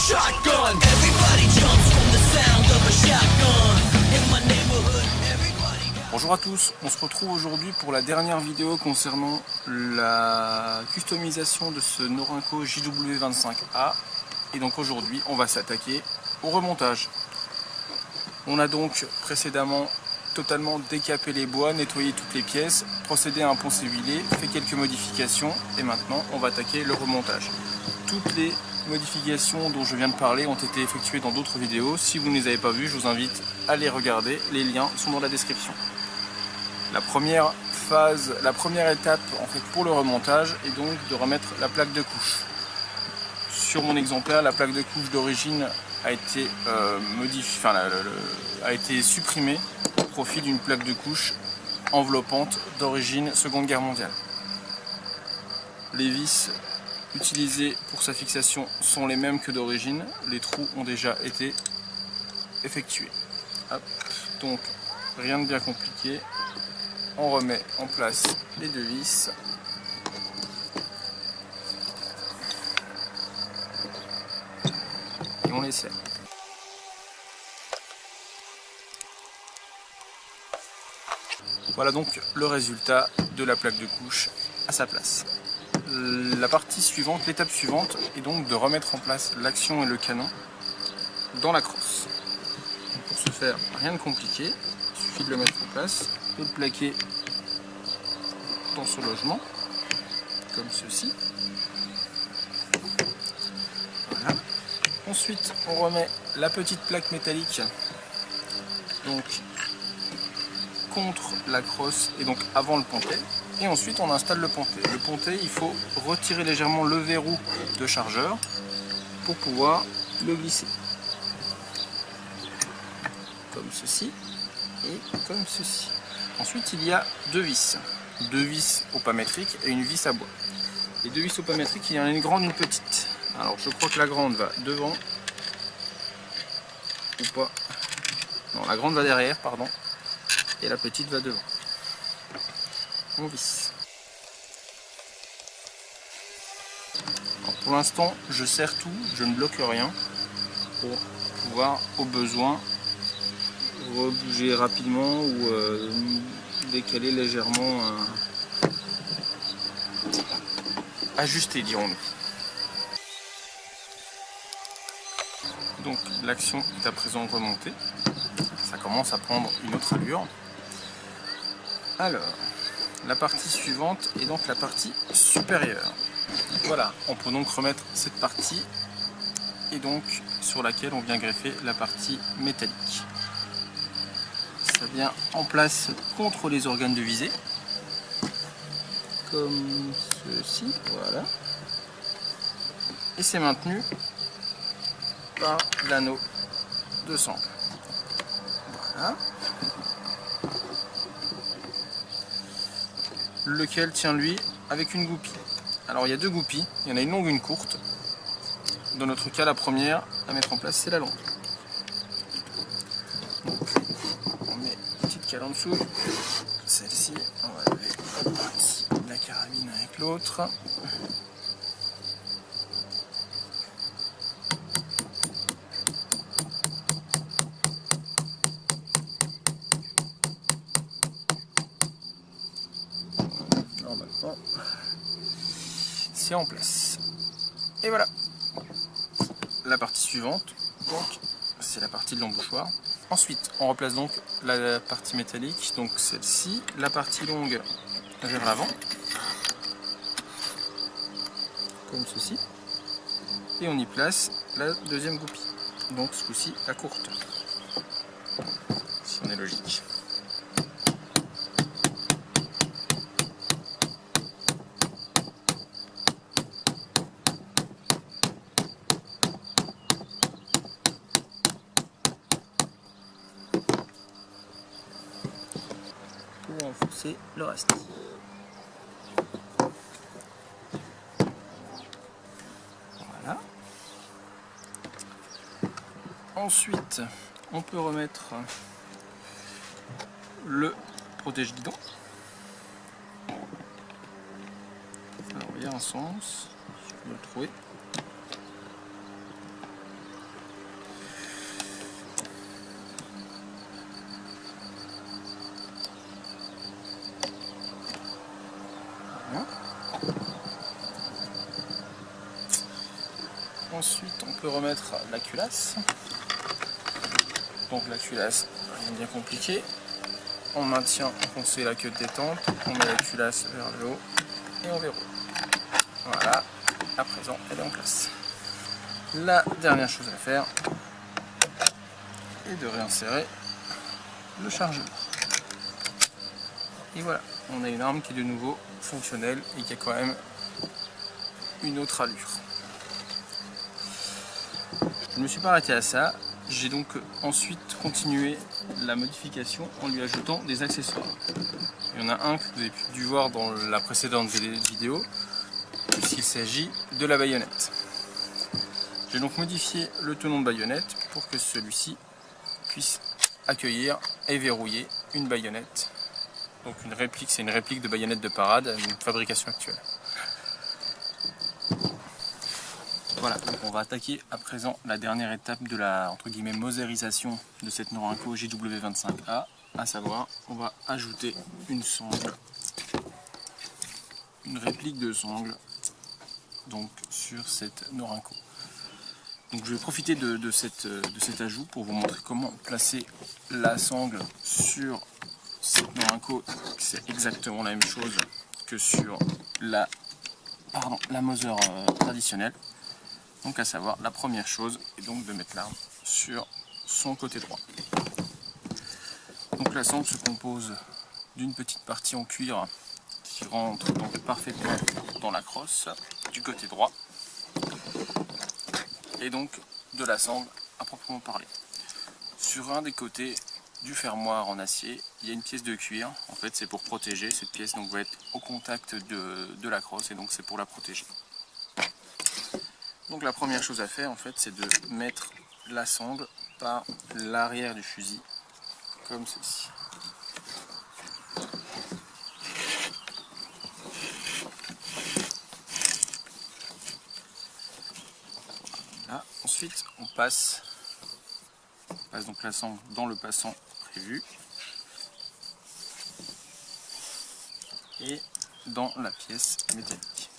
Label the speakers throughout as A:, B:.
A: shotgun. Everybody jumps from the sound of a shotgun. In my neighborhood, everybody got...
B: Bonjour à tous, on se retrouve aujourd'hui pour la dernière vidéo concernant la customisation de ce Norinco JW25A. Et donc aujourd'hui, on va s'attaquer au remontage. On a donc précédemment totalement décapé les bois, nettoyé toutes les pièces, procédé à un poncer huilé, fait quelques modifications et maintenant on va attaquer le remontage. Toutes les modifications dont je viens de parler ont été effectuées dans d'autres vidéos. Si vous ne les avez pas vues, je vous invite à les regarder. Les liens sont dans la description. La première phase, la première étape en fait pour le remontage est donc de remettre la plaque de couche. Sur mon exemplaire, la plaque de couche d'origine a été a été supprimée au profit d'une plaque de couche enveloppante d'origine Seconde Guerre mondiale. Les vis utilisées pour sa fixation sont les mêmes que d'origine. Les trous ont déjà été effectués. Hop. Donc rien de bien compliqué. On remet en place les deux vis. Et on les serre. Voilà donc le résultat de la plaque de couche à sa place. La partie suivante, l'étape suivante est donc de remettre en place l'action et le canon dans la crosse. Pour ce faire, rien de compliqué, il suffit de le mettre en place, de le plaquer dans ce logement, comme ceci. Voilà. Ensuite, on remet la petite plaque métallique donc contre la crosse et donc avant le pontet. Et ensuite, on installe le pontet. Le pontet, il faut retirer légèrement le verrou de chargeur pour pouvoir le glisser. Comme ceci et comme ceci. Ensuite, il y a deux vis au pas métrique et une vis à bois. Les deux vis au pas métrique, il y en a une grande et une petite. Alors, je crois que la grande va devant ou pas. Non, la grande va derrière, pardon. Et la petite va devant. On visse. Alors pour l'instant, je serre tout, je ne bloque rien pour pouvoir, au besoin, rebouger rapidement ou décaler légèrement, ajuster, dirons-nous. Donc l'action est à présent remontée. Ça commence à prendre une autre allure. Alors, la partie suivante est donc la partie supérieure. Voilà, on peut donc remettre cette partie et donc sur laquelle on vient greffer la partie métallique. Ça vient en place contre les organes de visée, comme ceci, voilà. Et c'est maintenu par l'anneau de sangle. Voilà. Lequel tient lui avec une goupille. Alors il y a deux goupilles, il y en a une longue et une courte. Dans notre cas, la première à mettre en place, c'est la longue. Donc, on met une petite cale en dessous. Celle-ci, on va lever la carabine avec l'autre. Normalement, c'est en place. Et voilà. La partie suivante, donc, c'est la partie de l'embouchoir. Ensuite, on replace donc la partie métallique, donc celle-ci, la partie longue vers l'avant, comme ceci, et on y place la deuxième goupille, donc ce coup-ci la courte, si on est logique. Pour enfoncer le reste. Voilà. Ensuite, on peut remettre le protège-guidon. Alors il y a un sens, je peux le trouver. Ensuite, on peut remettre la culasse. Donc la culasse, rien de bien compliqué. On maintient enfoncé la queue de détente, on met la culasse vers le haut et on verrouille. Voilà, à présent elle est en place. La dernière chose à faire est de réinsérer le chargeur. Et voilà, on a une arme qui est de nouveau fonctionnelle et qui a quand même une autre allure. Je ne me suis pas arrêté à ça, j'ai donc ensuite continué la modification en lui ajoutant des accessoires. Il y en a un que vous avez dû voir dans la précédente vidéo, puisqu'il s'agit de la baïonnette. J'ai donc modifié le tenon de baïonnette pour que celui-ci puisse accueillir et verrouiller une baïonnette. Donc une réplique, c'est une réplique de baïonnette de parade, une fabrication actuelle. Voilà, donc on va attaquer à présent la dernière étape de la entre guillemets mosérisation de cette Norinco JW25A, à savoir on va ajouter une sangle, une réplique de sangle donc sur cette Norinco. Donc je vais profiter de cet ajout pour vous montrer comment placer la sangle sur cette Norinco. C'est exactement la même chose que sur la Moser traditionnelle. Donc à savoir, la première chose est donc de mettre l'arme sur son côté droit. Donc la sangle se compose d'une petite partie en cuir qui rentre donc parfaitement dans la crosse du côté droit et donc de la sangle à proprement parler. Sur un des côtés du fermoir en acier, il y a une pièce de cuir, en fait c'est pour protéger, cette pièce donc va être au contact de la crosse et donc c'est pour la protéger. Donc la première chose à faire en fait c'est de mettre la sangle par l'arrière du fusil, comme ceci. Là, ensuite on passe donc la sangle dans le passant prévu et dans la pièce métallique.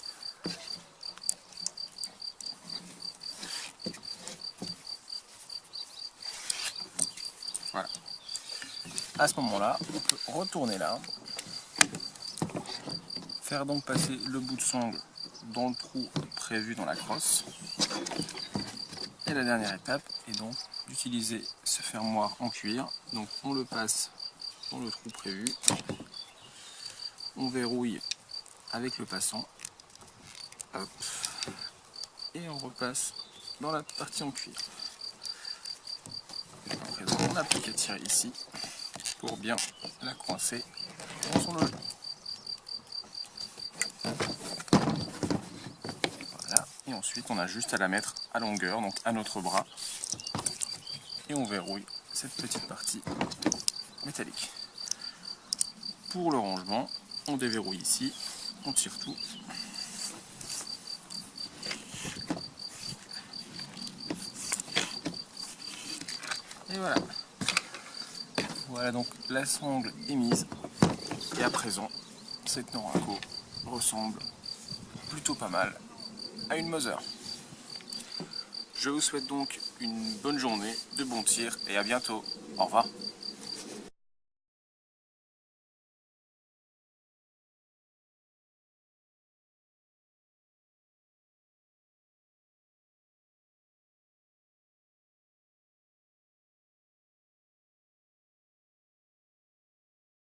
B: Voilà. À ce moment-là, on peut retourner l'arme, faire donc passer le bout de sangle dans le trou prévu dans la crosse. Et la dernière étape est donc d'utiliser ce fermoir en cuir. Donc on le passe dans le trou prévu, on verrouille avec le passant, hop, et on repasse dans la partie en cuir. À présent, on n'a plus qu'à tirer ici pour bien la coincer dans son logement. Voilà, et ensuite on a juste à la mettre à longueur, donc à notre bras, et on verrouille cette petite partie métallique. Pour le rangement, on déverrouille ici, on tire tout. Et voilà. Voilà donc la sangle est mise. Et à présent, cette Norinco ressemble plutôt pas mal à une Moser. Je vous souhaite donc une bonne journée, de bons tirs et à bientôt. Au revoir.